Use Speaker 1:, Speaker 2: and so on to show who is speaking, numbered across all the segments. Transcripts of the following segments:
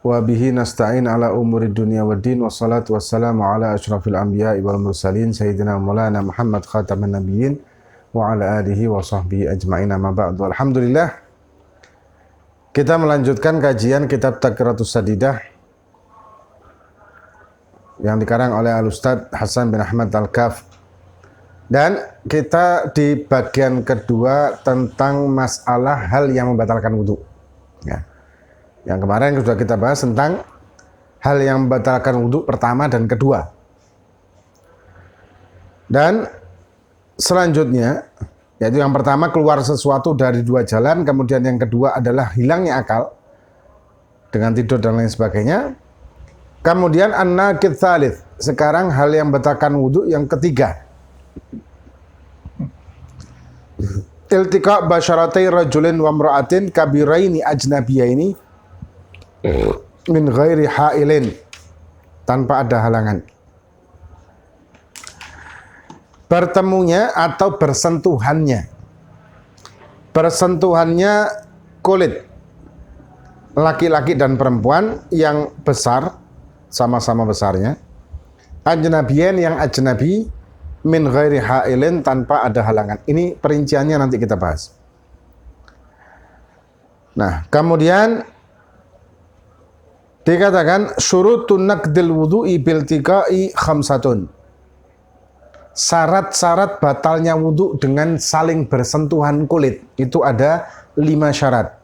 Speaker 1: Wa bihi nasta'in ala umuri dunya waddin wassalatu wassalamu ala asyrafil anbiya'i wal mursalin sayyidina maulana Muhammad khataman nabiyyin wa ala alihi wa sahbihi ajma'in amma ba'du. Alhamdulillah, kita melanjutkan kajian kitab Taqratus Sadidah yang dikarang oleh Al-Ustadz Hasan bin Ahmad Al-Kaf. Dan kita di bagian kedua tentang masalah hal yang membatalkan wudu. Ya. Yang kemarin sudah kita bahas tentang hal yang membatalkan wudu pertama dan kedua. Dan selanjutnya, yaitu yang pertama keluar sesuatu dari dua jalan, kemudian yang kedua adalah hilangnya akal dengan tidur dan lain sebagainya. Kemudian an-naqid tsalits, sekarang hal yang membatalkan wudu yang ketiga. Iltiqa basyaratai rajulin wa imra'atin kabiraini ajnabiyaini min ghairi ha'ilin, tanpa ada halangan. Bertemunya atau bersentuhannya kulit laki-laki dan perempuan yang besar, sama-sama besarnya, ajnabiyan yang ajnabi, min ghairi ha'ilin, tanpa ada halangan. Ini perinciannya nanti kita bahas. Nah, kemudian dikatakan syurutun naqdil wudu'i biltiqa'i khamsatun. Syarat-syarat batalnya wudu dengan saling bersentuhan kulit itu ada 5 syarat.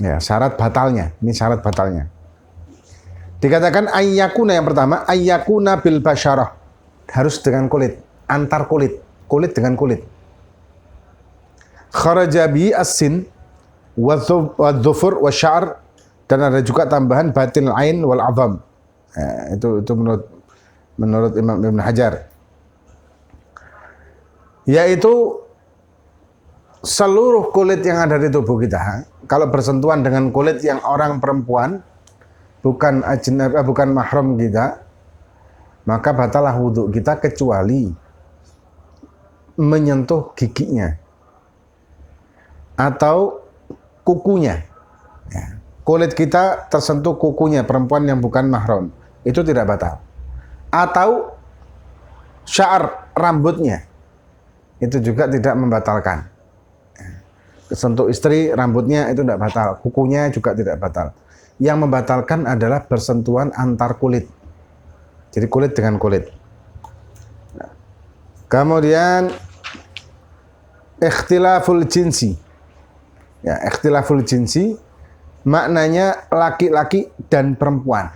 Speaker 1: Ya, syarat batalnya. Ini syarat batalnya. Dikatakan ayyakuna, yang pertama ayyakuna bil basyarah. Harus dengan kulit, antar kulit, kulit dengan kulit. Kharaja bi as-sin wa dhufur wa sya'r, dan ada juga tambahan batin ain wal azam. Ya, itu menurut Imam Ibn Hajar. Yaitu seluruh kulit yang ada di tubuh kita, kalau bersentuhan dengan kulit yang orang perempuan, bukan mahram kita, maka batalah wudhu kita kecuali menyentuh giginya atau kukunya. Ya. Kulit kita tersentuh kukunya perempuan yang bukan mahram, itu tidak batal. Atau sya'r, rambutnya, itu juga tidak membatalkan. Kesentuh istri, rambutnya itu tidak batal, kukunya juga tidak batal. Yang membatalkan adalah bersentuhan antar kulit. Jadi kulit dengan kulit. Nah, kemudian ikhtilaful jinsi. Ya, ikhtilaful jinsi maknanya laki-laki dan perempuan.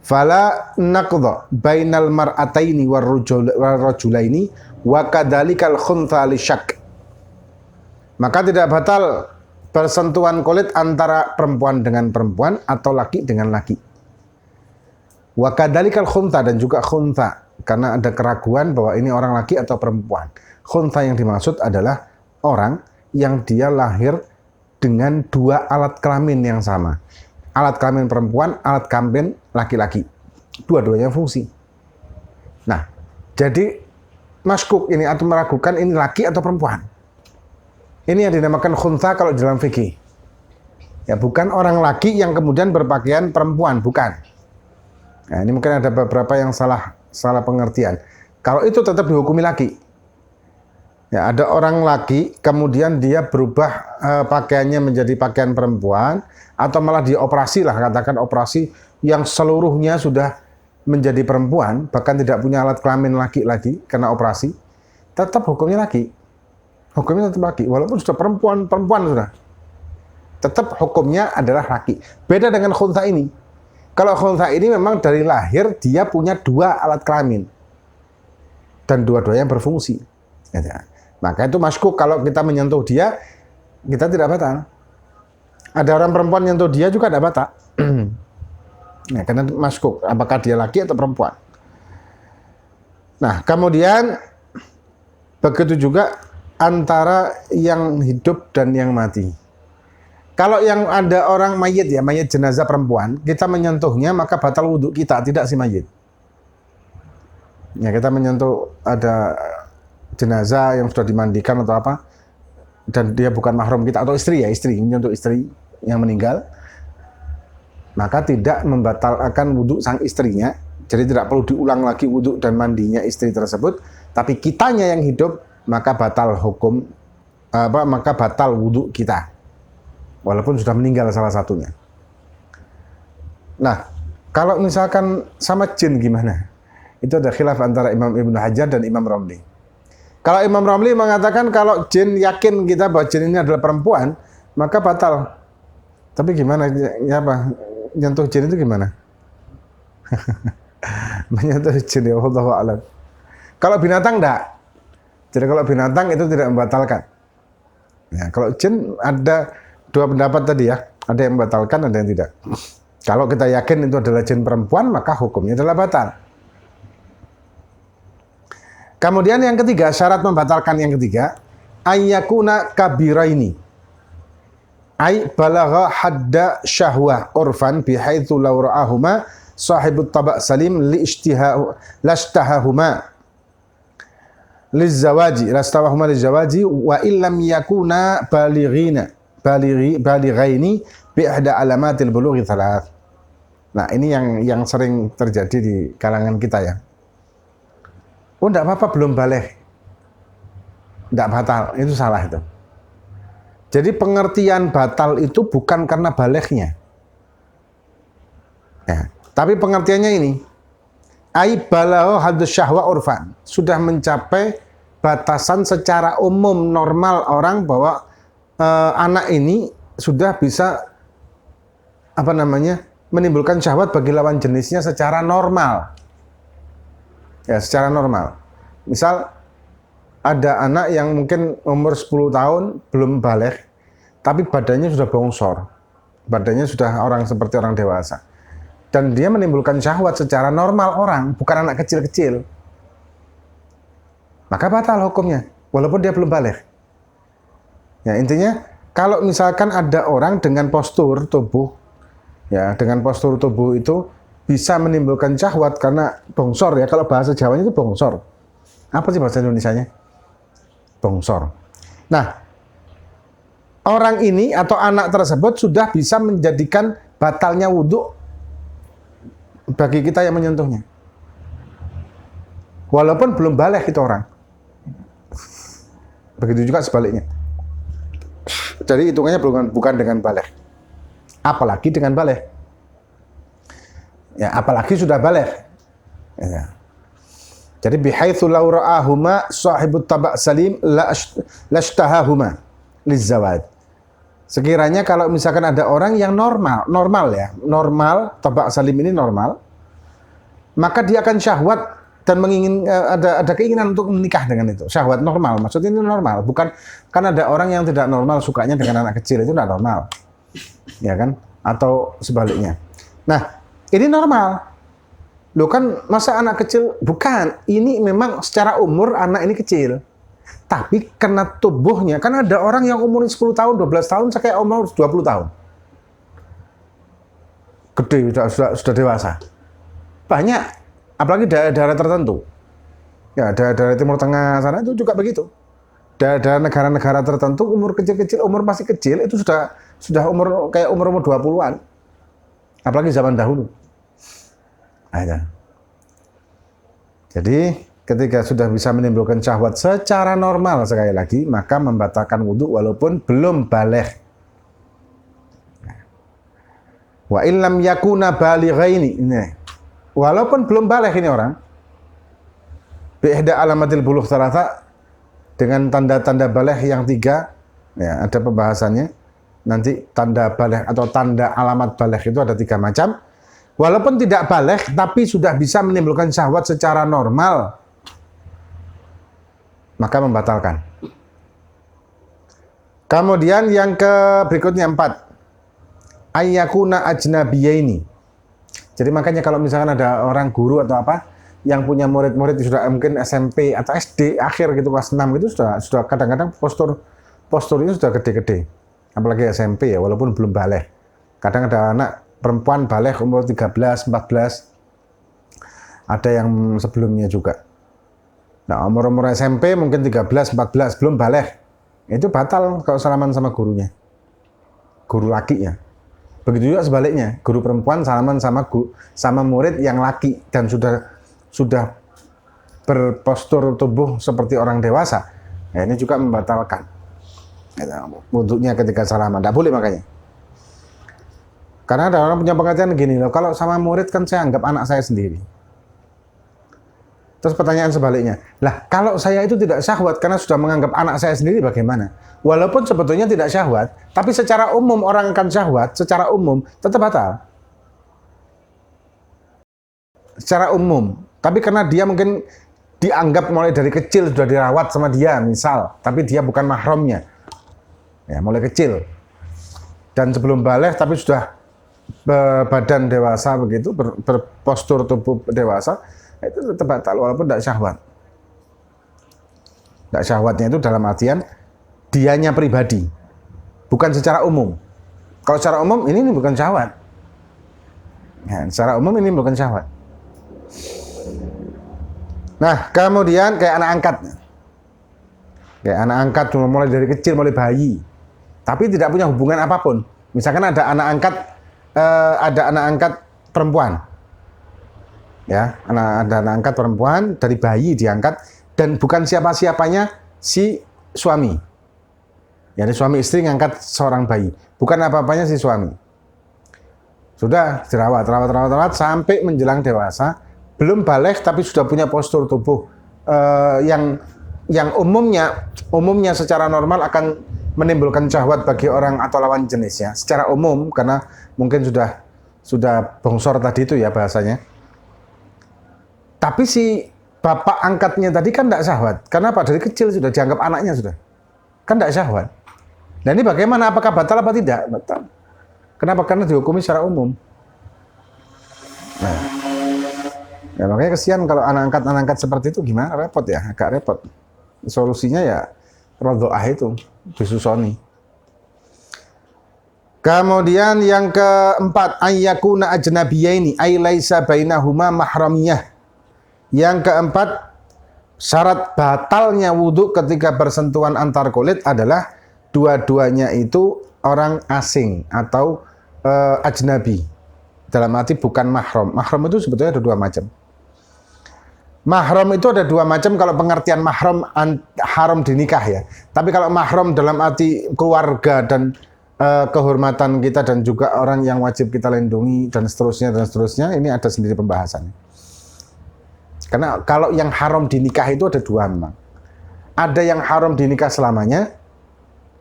Speaker 1: Fala naqdha bainal mar'ataini warrajulaini wa kadzalikal khuntha li syak. Maka tidak batal bersentuhan kulit antara perempuan dengan perempuan atau laki dengan laki. Wa kadzalikal khuntha, dan juga khuntha, karena ada keraguan bahwa ini orang laki atau perempuan. Khuntha yang dimaksud adalah orang yang dia lahir dengan dua alat kelamin yang sama. Alat kelamin perempuan, alat kelamin laki-laki. Dua-duanya fungsi. Nah, jadi maskuk ini atau meragukan ini laki atau perempuan. Ini yang dinamakan khuntha kalau dalam fikih. Ya, bukan orang laki yang kemudian berpakaian perempuan, bukan. Nah, ini mungkin ada beberapa yang salah pengertian. Kalau itu tetap dihukumi laki. Ya, ada orang laki, kemudian dia berubah pakaiannya menjadi pakaian perempuan, atau malah dioperasi lah, katakan operasi yang seluruhnya sudah menjadi perempuan, bahkan tidak punya alat kelamin laki lagi karena operasi, tetap hukumnya laki. Hukumnya tetap laki, walaupun sudah perempuan sudah. Tetap hukumnya adalah laki. Beda dengan khuntha ini. Kalau khuntha ini memang dari lahir dia punya dua alat kelamin. Dan dua-duanya berfungsi. Ya. Maka itu maskuk, kalau kita menyentuh dia, kita tidak batal. Ada orang perempuan menyentuh dia juga tidak batal. Ya, karena maskuk, apakah dia laki atau perempuan. Nah, kemudian begitu juga antara yang hidup dan yang mati. Kalau yang ada orang mayit, ya mayit jenazah perempuan, kita menyentuhnya maka batal wudhu kita, tidak si mayit. Ya, kita menyentuh ada jenazah yang sudah dimandikan atau apa, dan dia bukan mahram kita, atau istri, ya istri, menyentuh istri yang meninggal, maka tidak membatalkan wudhu sang istrinya. Jadi tidak perlu diulang lagi wudhu dan mandinya istri tersebut, tapi kitanya yang hidup, maka batal hukum maka batal wudhu kita. Walaupun sudah meninggal salah satunya. Nah, kalau misalkan sama jin gimana? Itu ada khilaf antara Imam Ibnu Hajar dan Imam Romli. Kalau Imam Romli mengatakan kalau jin yakin kita bahwa jin ini adalah perempuan, maka batal. Tapi gimana? Ya apa? Nyentuh jin itu gimana? Menyentuh jin ya Allahu a'lam. Kalau binatang enggak. Jadi kalau binatang itu tidak membatalkan. Ya, kalau jin ada dua pendapat tadi ya. Ada yang membatalkan, ada yang tidak. Kalau kita yakin itu adalah jin perempuan, maka hukumnya adalah batal. Kemudian yang ketiga, syarat membatalkan yang ketiga, ayyakuna kabiraini. Ay balagha hadda syahwah urfan bihaitsu law ra'ahuma sahibut tabak salim li ishtiha lashtahahuma lizawaji lastawahuma lizawaji wa illam yakuna balighaini bi ihda alamatil bulughi thalath. Nah, ini yang sering terjadi di kalangan kita ya. Oh, enggak apa-apa, belum balik. Enggak batal, itu salah itu. Jadi pengertian batal itu bukan karena baliknya. Ya, tapi pengertiannya ini. Ai balagha haddus syahwa urfan. Sudah mencapai batasan secara umum normal orang bahwa anak ini sudah bisa menimbulkan syahwat bagi lawan jenisnya secara normal. Ya, secara normal. Misal ada anak yang mungkin umur 10 tahun belum balik, tapi badannya sudah bongsor. Badannya sudah seperti orang dewasa. Dan dia menimbulkan syahwat secara normal orang, bukan anak kecil-kecil. Maka batal hukumnya, walaupun dia belum balik. Ya, intinya kalau misalkan ada orang dengan postur tubuh, ya, dengan postur tubuh itu bisa menimbulkan syahwat karena bongsor ya. Kalau bahasa Jawanya itu bongsor. Apa sih bahasa Indonesianya? Bongsor. Nah, orang ini atau anak tersebut sudah bisa menjadikan batalnya wudhu bagi kita yang menyentuhnya. Walaupun belum balik itu orang. Begitu juga sebaliknya. Jadi hitungannya bukan dengan balik. Apalagi dengan balik. Ya, apalagi sudah balik. Ya. Jadi bihaitsu law ra'ahuma sahibut tabak salim lashtahahuma lizawaj. Sekiranya kalau misalkan ada orang yang normal tabak salim ini normal, maka dia akan syahwat dan ada keinginan untuk menikah dengan itu. Syahwat normal, maksudnya ini normal, bukan kan ada orang yang tidak normal sukanya dengan anak kecil, itu tidak normal. Ya kan? Atau sebaliknya. Nah, ini normal. Loh kan masa anak kecil? Bukan. Ini memang secara umur anak ini kecil. Tapi karena tubuhnya, kan ada orang yang umurnya 10 tahun, 12 tahun, kayak umur 20 tahun. Gede, sudah dewasa. Banyak. Apalagi daerah-daerah tertentu. Ya, daerah Timur Tengah sana itu juga begitu. Daerah negara-negara tertentu, umur kecil-kecil, umur masih kecil, itu sudah umur 20-an. Apalagi zaman dahulu. Ada. Jadi ketika sudah bisa menimbulkan syahwat secara normal sekali lagi, maka membatalkan wudhu walaupun belum balik. Wa illam yakuna balighaini. Ini. Walaupun belum balik ini orang. Bi ihda alamatil bulugh thalatha, dengan tanda-tanda balik yang 3. Ya, ada pembahasannya. Nanti tanda balik atau tanda alamat balik itu ada 3 macam. Walaupun tidak balik, tapi sudah bisa menimbulkan syahwat secara normal, maka membatalkan. Kemudian yang berikutnya 4. Ayyakuna ajnabiyaini. Jadi makanya kalau misalkan ada orang guru atau apa, yang punya murid-murid sudah mungkin SMP atau SD akhir gitu, kelas 6 itu sudah kadang-kadang posturnya sudah gede-gede. Apalagi SMP ya, walaupun belum balik. Kadang ada anak perempuan balik umur 13, 14. Ada yang sebelumnya juga. Nah, umur SMP mungkin 13, 14, belum balik. Itu batal kalau salaman sama gurunya. Guru laki ya. Begitu juga sebaliknya, guru perempuan salaman sama murid yang laki dan sudah berpostur tubuh seperti orang dewasa. Ya, ini juga membatalkan wudhunya ketika salaman. Tidak boleh makanya. Karena ada orang punya pengertian gini loh, kalau sama murid kan saya anggap anak saya sendiri. Terus pertanyaan sebaliknya, lah kalau saya itu tidak syahwat karena sudah menganggap anak saya sendiri bagaimana? Walaupun sebetulnya tidak syahwat, tapi secara umum orang akan syahwat, secara umum tetap batal. Secara umum, tapi karena dia mungkin dianggap mulai dari kecil sudah dirawat sama dia misal, tapi dia bukan mahramnya. Ya, mulai kecil. Dan sebelum balik tapi sudah badan dewasa begitu, berpostur tubuh dewasa, itu tetap batal walaupun tidak syahwat. Tidak syahwatnya itu dalam artian dianya pribadi, bukan secara umum. Kalau secara umum ini bukan syahwat. Ya, secara umum ini bukan syahwat. Nah, kemudian kayak anak angkat. Kayak anak angkat cuma mulai dari kecil, mulai bayi. Tapi tidak punya hubungan apapun. Misalkan ada anak angkat perempuan. Ya, ada anak angkat perempuan dari bayi diangkat dan bukan siapa-siapanya si suami. Ya, suami istri ngangkat seorang bayi, bukan apa-apanya si suami. Sudah dirawat sampai menjelang dewasa, belum balik tapi sudah punya postur tubuh yang umumnya secara normal akan menimbulkan syahwat bagi orang atau lawan jenisnya. Secara umum karena mungkin sudah bongsor tadi itu ya bahasanya. Tapi si bapak angkatnya tadi kan tidak syahwat. Karena apa? Dari kecil sudah dianggap anaknya sudah. Kan tidak syahwat. Nah ini bagaimana? Apakah batal apa tidak? Batal. Kenapa? Karena dihukumi secara umum. Nah, ya makanya kesian kalau anak angkat seperti itu gimana? Repot ya, agak repot. Solusinya ya rodho'ah itu, disusoni. Kemudian yang keempat, ayyakuna ajnabiyaini ay laisa bainahuma mahramiyah. Yang keempat, syarat batalnya wudhu ketika bersentuhan antar kulit adalah dua-duanya itu orang asing atau ajnabi. Dalam arti bukan mahram. Mahram itu sebetulnya ada dua macam. Mahram itu ada dua macam kalau pengertian mahram haram dinikah ya. Tapi kalau mahram dalam arti keluarga dan kehormatan kita dan juga orang yang wajib kita lindungi dan seterusnya, ini ada sendiri pembahasannya. Karena kalau yang haram dinikah itu ada dua memang. Ada yang haram dinikah selamanya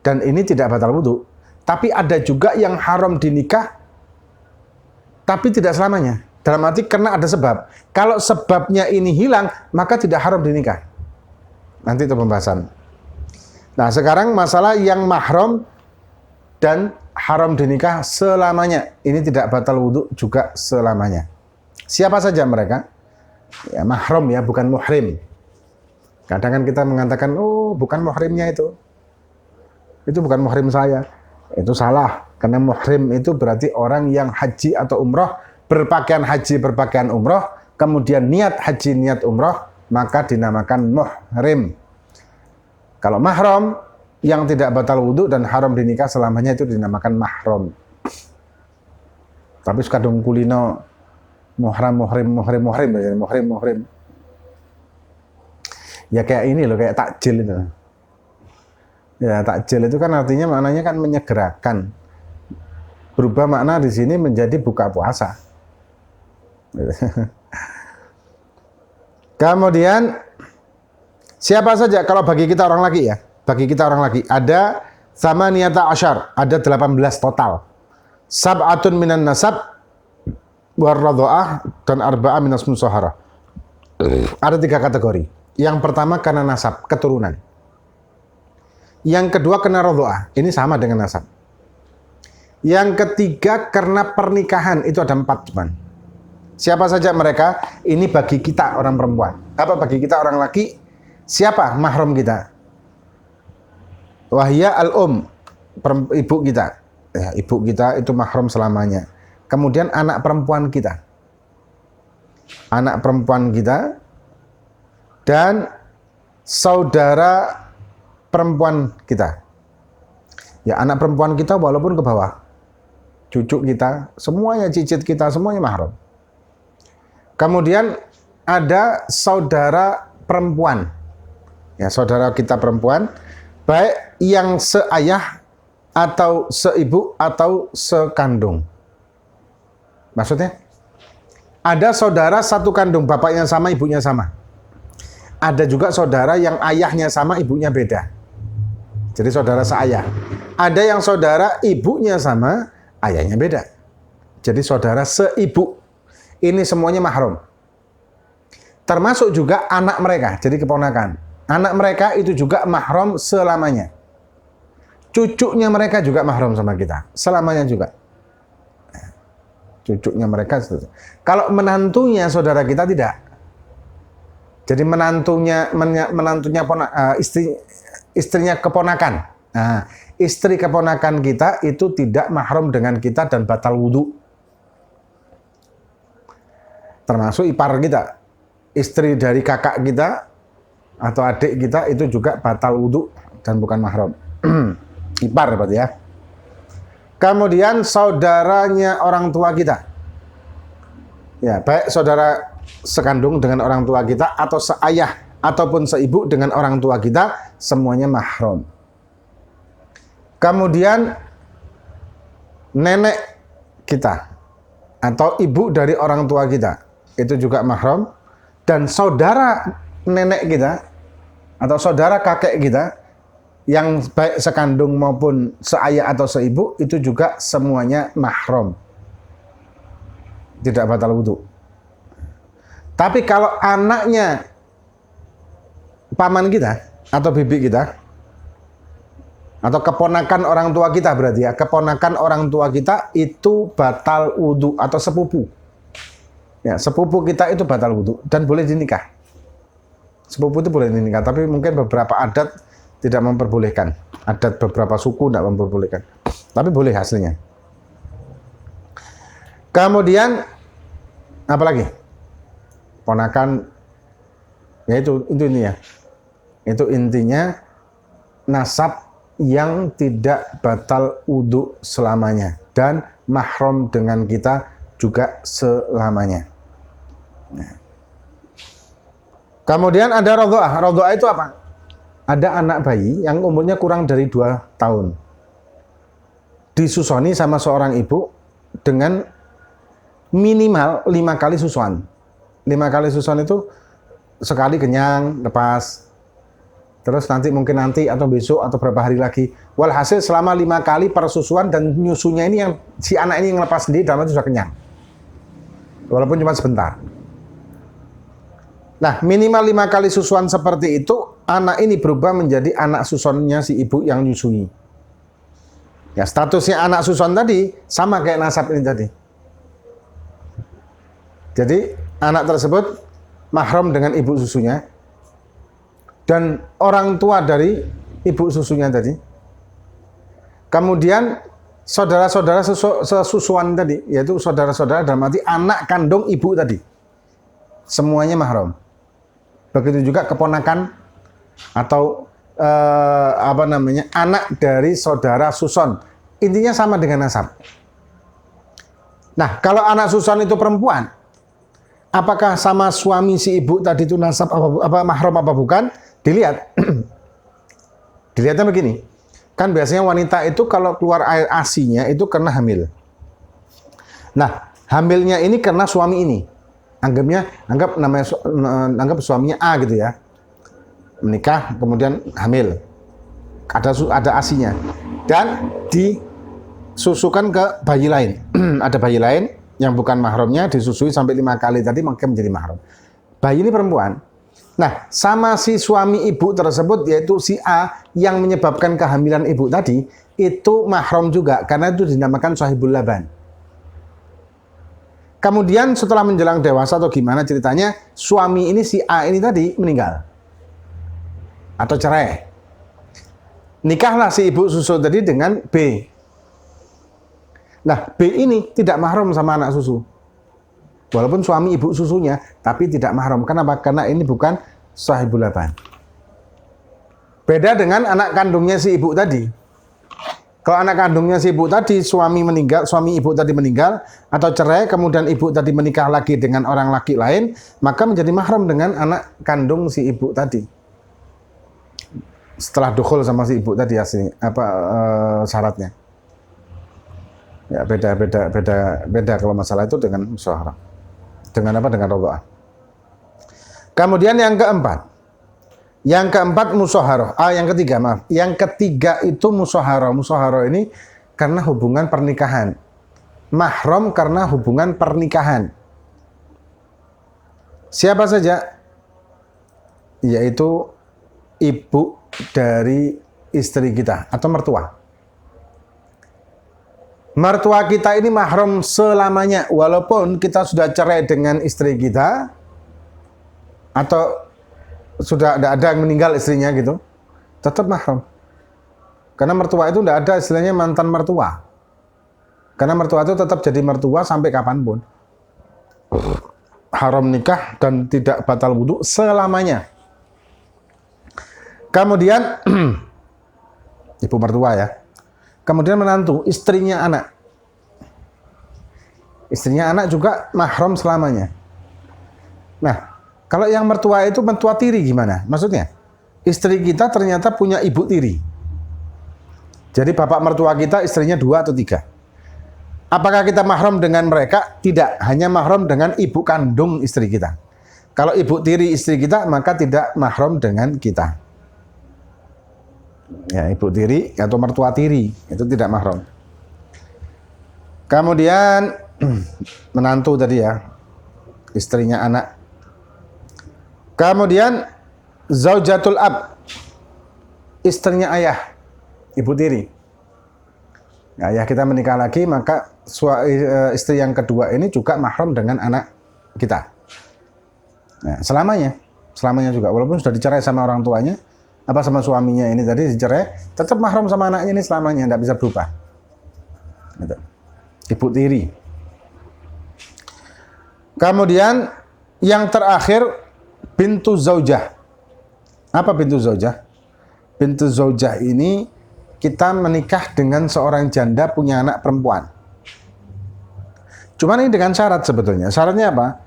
Speaker 1: dan ini tidak batal wudhu. Tapi ada juga yang haram dinikah tapi tidak selamanya. Dalam arti karena ada sebab. Kalau sebabnya ini hilang, maka tidak haram dinikah. Nanti itu pembahasan. Nah, sekarang masalah yang mahram dan haram dinikah selamanya. Ini tidak batal wudhu juga selamanya. Siapa saja mereka? Ya, mahram ya, bukan muhrim. Kadang kan kita mengatakan, oh bukan muhrimnya itu. Itu bukan muhrim saya. Itu salah. Karena muhrim itu berarti orang yang haji atau umroh, berpakaian haji, berpakaian umroh, kemudian niat haji, niat umroh, maka dinamakan muhrim. Kalau mahram, yang tidak batal wudhu dan haram dinikah selamanya itu dinamakan mahram. Tapi sekadung kulino, muhrim. Ya kayak ini loh, kayak takjil itu. Ya takjil itu kan artinya maknanya kan menyegerakan. Berubah makna di sini menjadi buka puasa. Kemudian siapa saja kalau bagi kita orang laki ya, bagi kita orang laki ada sama niyata asyar, ada 18 total. Sab'atun minan nasab warradho'ah dan arba'ah minas musaharah. Ada 3 kategori. Yang pertama karena nasab, keturunan. Yang kedua karena radho'ah, ini sama dengan nasab. Yang ketiga karena pernikahan, itu ada 4 cuman. Siapa saja mereka? Ini bagi kita orang perempuan. Apa bagi kita orang laki? Siapa mahram kita? Wahya ibu kita. Ya, ibu kita itu mahram selamanya. Kemudian anak perempuan kita. Anak perempuan kita dan saudara perempuan kita. Ya, anak perempuan kita walaupun ke bawah. cucu kita, semuanya, cicit kita, semuanya mahram. Kemudian ada saudara perempuan. Ya, saudara kita perempuan, baik yang seayah atau seibu atau sekandung. Maksudnya, ada saudara satu kandung, bapaknya sama, ibunya sama. Ada juga saudara yang ayahnya sama, ibunya beda. Jadi saudara seayah. Ada yang saudara ibunya sama, ayahnya beda. Jadi saudara seibu. Ini semuanya mahram. Termasuk juga anak mereka, jadi keponakan. Anak mereka itu juga mahram selamanya. Cucunya mereka juga mahram sama kita, selamanya juga. Cucunya mereka. Kalau menantunya saudara kita tidak. Jadi istrinya keponakan. Nah, istri keponakan kita itu tidak mahram dengan kita dan batal wudu. Termasuk ipar kita. Istri dari kakak kita atau adik kita itu juga batal wudu dan bukan mahram. Ipar berarti ya. Kemudian saudaranya orang tua kita. Ya, baik saudara sekandung dengan orang tua kita atau seayah ataupun seibu dengan orang tua kita, semuanya mahram. Kemudian nenek kita atau ibu dari orang tua kita itu juga mahram, dan saudara nenek kita atau saudara kakek kita yang baik sekandung maupun seayah atau seibu itu juga semuanya mahram. Tidak batal wudu. Tapi kalau anaknya paman kita atau bibi kita atau keponakan orang tua kita, berarti ya, keponakan orang tua kita itu batal wudu, atau sepupu. Ya, sepupu kita itu batal wudu dan boleh dinikah. Sepupu itu boleh dinikah, tapi mungkin beberapa adat tidak memperbolehkan. Adat beberapa suku tidak memperbolehkan. Tapi boleh hasilnya. Kemudian apa lagi? Ponakan, ya itu ini ya. Itu intinya nasab yang tidak batal wudu selamanya dan mahram dengan kita juga selamanya. Nah. Kemudian ada radha'ah. Radha'ah itu apa? Ada anak bayi yang umurnya kurang dari 2 tahun. Disusoni sama seorang ibu dengan minimal 5 kali susuan. 5 kali susuan itu sekali kenyang, lepas. Terus nanti atau besok atau berapa hari lagi. Walhasil selama 5 kali persusuan dan nyusunya ini yang si anak ini yang lepas sendiri dalam itu sudah kenyang. Walaupun cuma sebentar. Nah, minimal 5 kali susuan seperti itu, anak ini berubah menjadi anak susunnya si ibu yang nyusui. Ya, statusnya anak susun tadi sama kayak nasab ini tadi. Jadi, anak tersebut mahram dengan ibu susunya dan orang tua dari ibu susunya tadi. Kemudian saudara-saudara sesusuan tadi, yaitu saudara-saudara dalam arti anak kandung ibu tadi. Semuanya mahram. Begitu juga keponakan atau anak dari saudara susun. Intinya sama dengan nasab. Nah, kalau anak susun itu perempuan, apakah sama suami si ibu tadi itu nasab apa mahram apa bukan? Dilihat. Dilihatnya begini. Kan biasanya wanita itu kalau keluar air ASI-nya itu karena hamil. Nah, hamilnya ini karena suami ini. Anggap suaminya A gitu ya. Menikah kemudian hamil. Ada ASI-nya. Dan disusukan ke bayi lain. Ada bayi lain yang bukan mahramnya disusui sampai 5 kali tadi maka menjadi mahram. Bayi ini perempuan. Nah, sama si suami ibu tersebut yaitu si A yang menyebabkan kehamilan ibu tadi itu mahram juga karena itu dinamakan sahibul laban. Kemudian setelah menjelang dewasa atau gimana ceritanya, suami ini si A ini tadi meninggal atau cerai. Nikahlah si ibu susu tadi dengan B. Nah, B ini tidak mahram sama anak susu. Walaupun suami ibu susunya, tapi tidak mahram. Kenapa? Karena ini bukan sahibul laban. Beda dengan anak kandungnya si ibu tadi. Kalau anak kandungnya si ibu tadi, suami ibu tadi meninggal, atau cerai, kemudian ibu tadi menikah lagi dengan orang laki lain, maka menjadi mahram dengan anak kandung si ibu tadi. Setelah dukhul sama si ibu tadi syaratnya. Ya beda kalau masalah itu dengan musyawarah. Dengan radha'ah. Kemudian yang keempat. Yang keempat musyawarah. Yang ketiga, maaf. Yang ketiga itu musyawarah. Musyawarah ini karena hubungan pernikahan. Mahram karena hubungan pernikahan. Siapa saja? Yaitu ibu dari istri kita atau mertua. Mertua kita ini mahram selamanya, walaupun kita sudah cerai dengan istri kita atau sudah tidak ada yang meninggal istrinya gitu, tetap mahram. Karena mertua itu tidak ada istilahnya mantan mertua. Karena mertua itu tetap jadi mertua sampai kapanpun. Haram nikah dan tidak batal wudu selamanya. Kemudian ibu mertua ya. Kemudian menantu, istrinya anak. Istrinya anak juga mahram selamanya. Nah, kalau yang mertua itu mertua tiri gimana? Maksudnya, istri kita ternyata punya ibu tiri. Jadi bapak mertua kita istrinya 2 atau 3. Apakah kita mahram dengan mereka? Tidak, hanya mahram dengan ibu kandung istri kita. Kalau ibu tiri istri kita, maka tidak mahram dengan kita. Ya, ibu tiri atau mertua tiri, itu tidak mahram. Kemudian, menantu tadi ya, istrinya anak. Kemudian zaujatul ab, istrinya ayah, ibu tiri. Ayah kita menikah lagi, maka istri yang kedua ini juga mahram dengan anak kita. Nah, selamanya juga, walaupun sudah dicerai sama orang tuanya, sama suaminya ini tadi dicerai, tetap mahram sama anaknya ini selamanya, tidak bisa berubah. Gitu. Ibu tiri. Kemudian yang terakhir bintu zaujah. Apa bintu zaujah? Bintu zaujah ini kita menikah dengan seorang janda punya anak perempuan. Cuman ini dengan syarat sebetulnya. Syaratnya apa?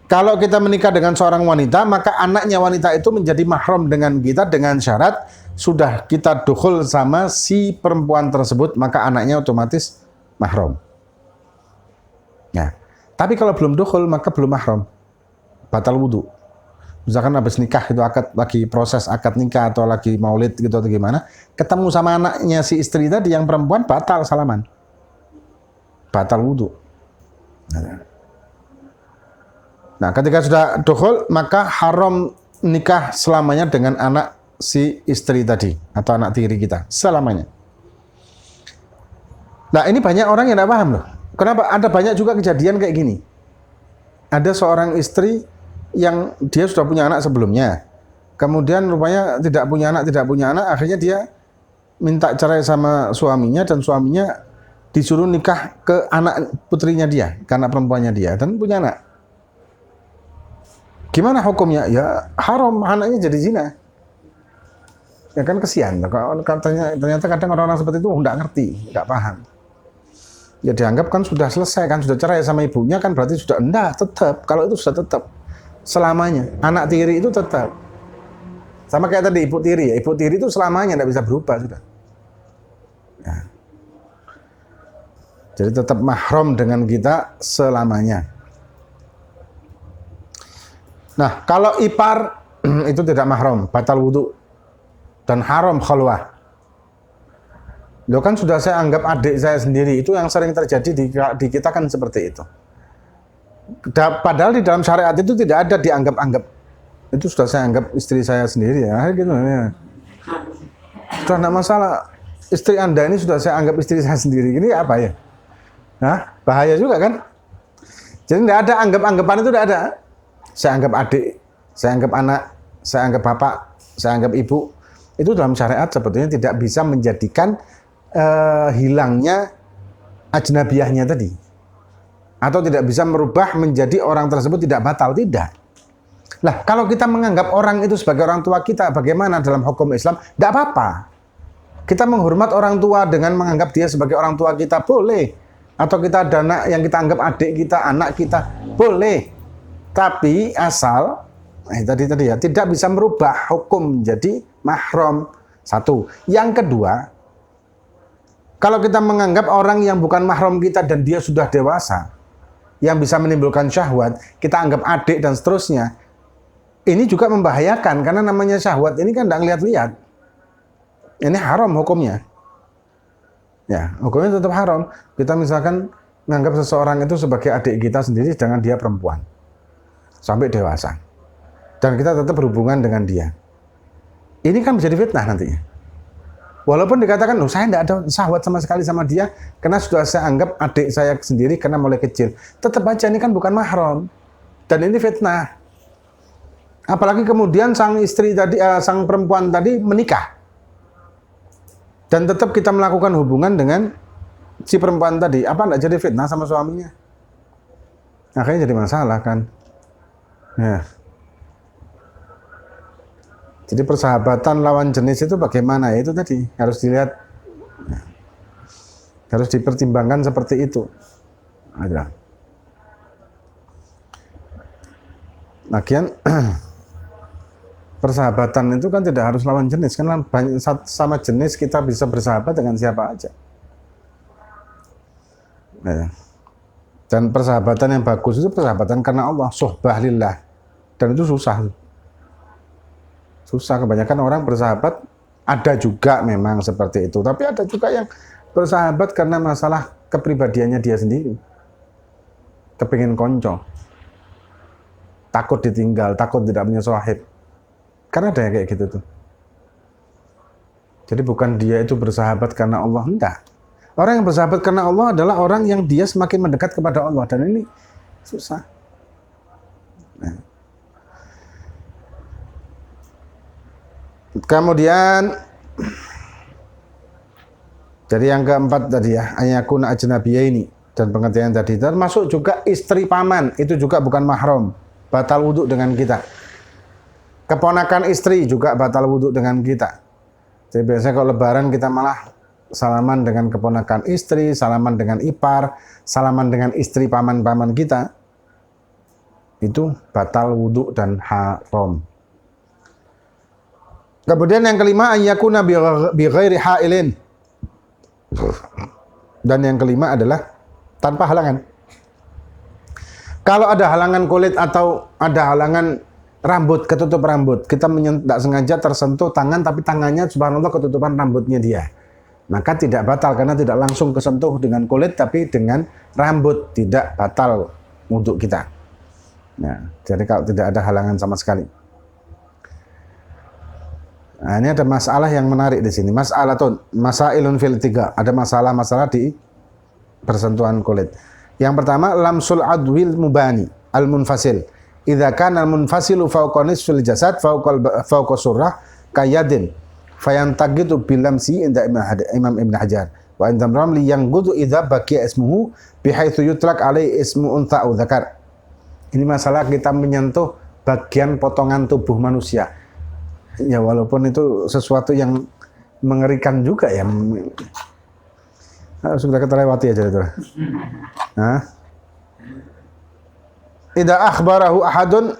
Speaker 1: Kalau kita menikah dengan seorang wanita, maka anaknya wanita itu menjadi mahram dengan kita dengan syarat sudah kita dukhul sama si perempuan tersebut, maka anaknya otomatis mahram. Nah, tapi kalau belum dukhul maka belum mahram. Batal wudu. Misalkan habis nikah itu lagi proses akad nikah atau lagi maulid gitu atau gimana, ketemu sama anaknya si istri tadi yang perempuan, batal salaman. Batal wudu. Nah, ketika sudah dukhul, maka haram nikah selamanya dengan anak si istri tadi atau anak tiri kita selamanya. Nah, ini banyak orang yang tidak paham loh. Kenapa? Ada banyak juga kejadian kayak gini. Ada seorang istri yang dia sudah punya anak sebelumnya, kemudian rupanya tidak punya anak, akhirnya dia minta cerai sama suaminya dan suaminya disuruh nikah ke anak putrinya dia, ke anak perempuannya dia, dan punya anak. Gimana hukumnya? Ya haram, anaknya jadi zina. Ya kan kesian. Ternyata kadang orang-orang seperti itu nggak ngerti, nggak paham. Ya dianggap kan sudah selesai, kan sudah cerai sama ibunya, kan berarti sudah enggak, tetap. Kalau itu sudah tetap selamanya. Anak tiri itu tetap. Sama kayak tadi ibu tiri ya. Ibu tiri itu selamanya tidak bisa berubah sudah. Ya. Jadi tetap mahram dengan kita selamanya. Nah, kalau ipar itu tidak mahram, batal wudu dan haram khalwah. Loh kan sudah saya anggap adik saya sendiri, itu yang sering terjadi di kita kan seperti itu. Padahal di dalam syariat itu tidak ada dianggap-anggap. Itu sudah saya anggap istri saya sendiri ya, gitu ya. Sudah tidak masalah. Istri Anda ini sudah saya anggap istri saya sendiri. Ini apa ya? Nah, bahaya juga kan? Jadi tidak ada anggap-anggapan itu tidak ada. Saya anggap adik, saya anggap anak, saya anggap bapak, saya anggap ibu. Itu dalam syariat sebetulnya tidak bisa menjadikan hilangnya ajnabiyahnya tadi. Atau tidak bisa merubah menjadi orang tersebut tidak batal, tidak. Lah, kalau kita menganggap orang itu sebagai orang tua kita, bagaimana dalam hukum Islam? Tidak apa-apa. Kita menghormat orang tua dengan menganggap dia sebagai orang tua kita, boleh. Atau kita ada anak yang kita anggap adik kita, anak kita, boleh. Tapi asal, tadi ya, tidak bisa merubah hukum menjadi mahram. Satu. Yang kedua, kalau kita menganggap orang yang bukan mahram kita dan dia sudah dewasa, yang bisa menimbulkan syahwat, kita anggap adik dan seterusnya, ini juga membahayakan, karena namanya syahwat ini kan tidak lihat-lihat. Ini haram hukumnya. Ya, hukumnya tetap haram. Kita misalkan menganggap seseorang itu sebagai adik kita sendiri, jangan dia perempuan. Sampai dewasa. Dan kita tetap berhubungan dengan dia. Ini kan menjadi fitnah nantinya. Walaupun dikatakan, loh saya tidak ada syahwat sama sekali sama dia, karena sudah saya anggap adik saya sendiri karena mulai kecil. Tetap aja ini kan bukan mahram. Dan ini fitnah. Apalagi kemudian sang istri tadi, sang perempuan tadi menikah. Dan tetap kita melakukan hubungan dengan si perempuan tadi. Apa enggak jadi fitnah sama suaminya? Akhirnya jadi masalah kan. Ya. Jadi persahabatan lawan jenis itu bagaimana? Ya, itu tadi harus dilihat. Ya. Harus dipertimbangkan seperti itu. Ada. Lagian persahabatan itu kan tidak harus lawan jenis, kan sama jenis kita bisa bersahabat dengan siapa aja. Ya. Dan persahabatan yang bagus itu persahabatan karena Allah, suhbah lillah. Dan itu susah. Susah, kebanyakan orang bersahabat, ada juga memang seperti itu, tapi ada juga yang bersahabat karena masalah kepribadiannya dia sendiri. Kepingin konco. Takut ditinggal, takut tidak punya sahib. Karena ada yang kayak gitu tuh. Jadi bukan dia itu bersahabat karena Allah, enggak. Orang yang bersahabat karena Allah adalah orang yang dia semakin mendekat kepada Allah. Dan ini susah. Nah. Kemudian, jadi yang keempat tadi ya, ayakuna ajnabiyya ini. Dan pengertian tadi, termasuk juga istri paman, itu juga bukan mahram. Batal wudhu dengan kita. Keponakan istri juga batal wudhu dengan kita. Jadi biasanya kalau lebaran kita malah salaman dengan keponakan istri, salaman dengan ipar, salaman dengan istri paman-paman kita. Itu batal wudhu dan haram. Kemudian yang kelima, ayyakuna bi ghairi ha'ilin. Dan yang kelima adalah tanpa halangan. Kalau ada halangan kulit atau ada halangan rambut, ketutup rambut, kita tidak sengaja tersentuh tangan, tapi tangannya subhanallah ketutupan rambutnya dia, maka tidak batal karena tidak langsung kesentuh dengan kulit, tapi dengan rambut, tidak batal wudhu kita. Nah, jadi kalau tidak ada halangan sama sekali. Nah, ini ada masalah yang menarik di sini. Masailun fil tiga. Ada masalah-masalah di persentuhan kulit. Yang pertama, lamsul adwil mubani al munfasil. Idza kana al-munfasilu fawqa nisfil jasad fawqa surrah kayadin fayantaqidu bilamsi inda Imam Ibn Hajar wa inda Ramli yanqudu idza baqiya ismuhu bihaitsu yutlaq alai ismu untha au dzakar. Ini masalah kita menyentuh bagian potongan tubuh manusia. Ya walaupun itu sesuatu yang mengerikan juga ya. Sudah kita lewati aja itu. Nah. Idza akhbarahu ahadun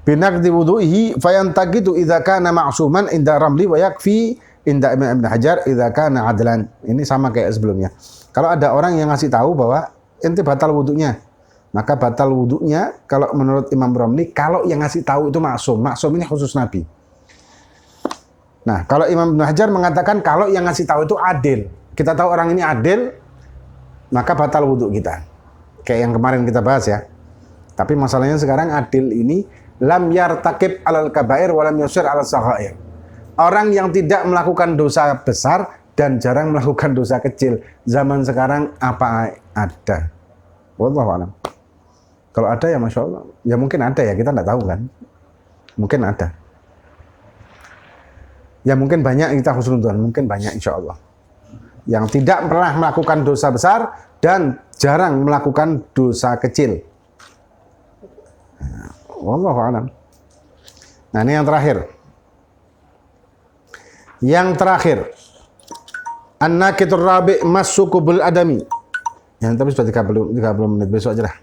Speaker 1: binaqdi wudu'ihi fayantaqidu idza kana ma'suman inda Ramli wa yakfi inda Ibn Hajar idza kana adlan. Ini sama kayak sebelumnya. Kalau ada orang yang ngasih tahu bahwa ente batal wudunya, maka batal wudunya kalau menurut Imam Ramli kalau yang ngasih tahu itu maksum. Maksum ini khusus Nabi. Nah, kalau Imam Ibn Hajar mengatakan kalau yang ngasih tahu itu adil. Kita tahu orang ini adil, maka batal wudu kita. Kayak yang kemarin kita bahas ya. Tapi masalahnya sekarang adil ini lam yartakib alal kabair walam yusir alal saghair. Orang yang tidak melakukan dosa besar dan jarang melakukan dosa kecil. Zaman sekarang apa ada? Wallahu a'lam. Kalau ada ya Masya Allah. Ya mungkin ada ya, kita tidak tahu kan. Mungkin ada. Ya mungkin banyak, kita husnuzon, mungkin banyak insya Allah. Yang tidak pernah melakukan dosa besar dan jarang melakukan dosa kecil. Wallahu a'lam. Nah ini yang terakhir. Yang terakhir, An-naqitur rabi' masukubul adami. Yang tapi sudah 30 menit, besok aja lah.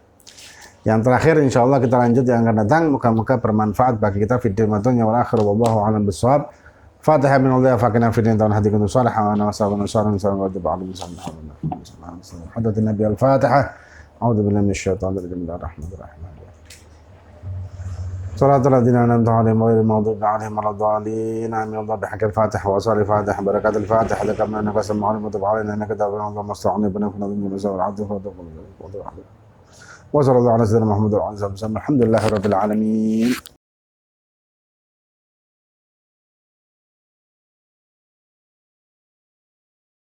Speaker 1: Yang terakhir insyaallah kita lanjut yang akan datang. Muka-muka bermanfaat bagi kita fid dunya wal akhirah, wallahu a'lam bissawab. Fatihah min Allah faqina fid dunya wa hadikum salihah wa nasallu sallallahu alaihi wasallam. Hadatin Nabi al-Fatihah. A'udzu billahi minasyaitonir rajim. Bismillahirrahmanirrahim. Salatul ladzina an'amta 'alaihim ghairil maghdubi 'alaihim waladdallin. Amin. Allah bihaqq al-Fatihah wa salli al-Fatihah barakat al-Fatihah lakam annaka sam'un wa tub 'alaina innaka tawwabun musta'an bi nafsina min mazal 'abdu wa taqabbal. Wa sallallahu ala sayyidina Muhammad wa ala alihi wa sahbihi. Alhamdulillahirabbil alamin.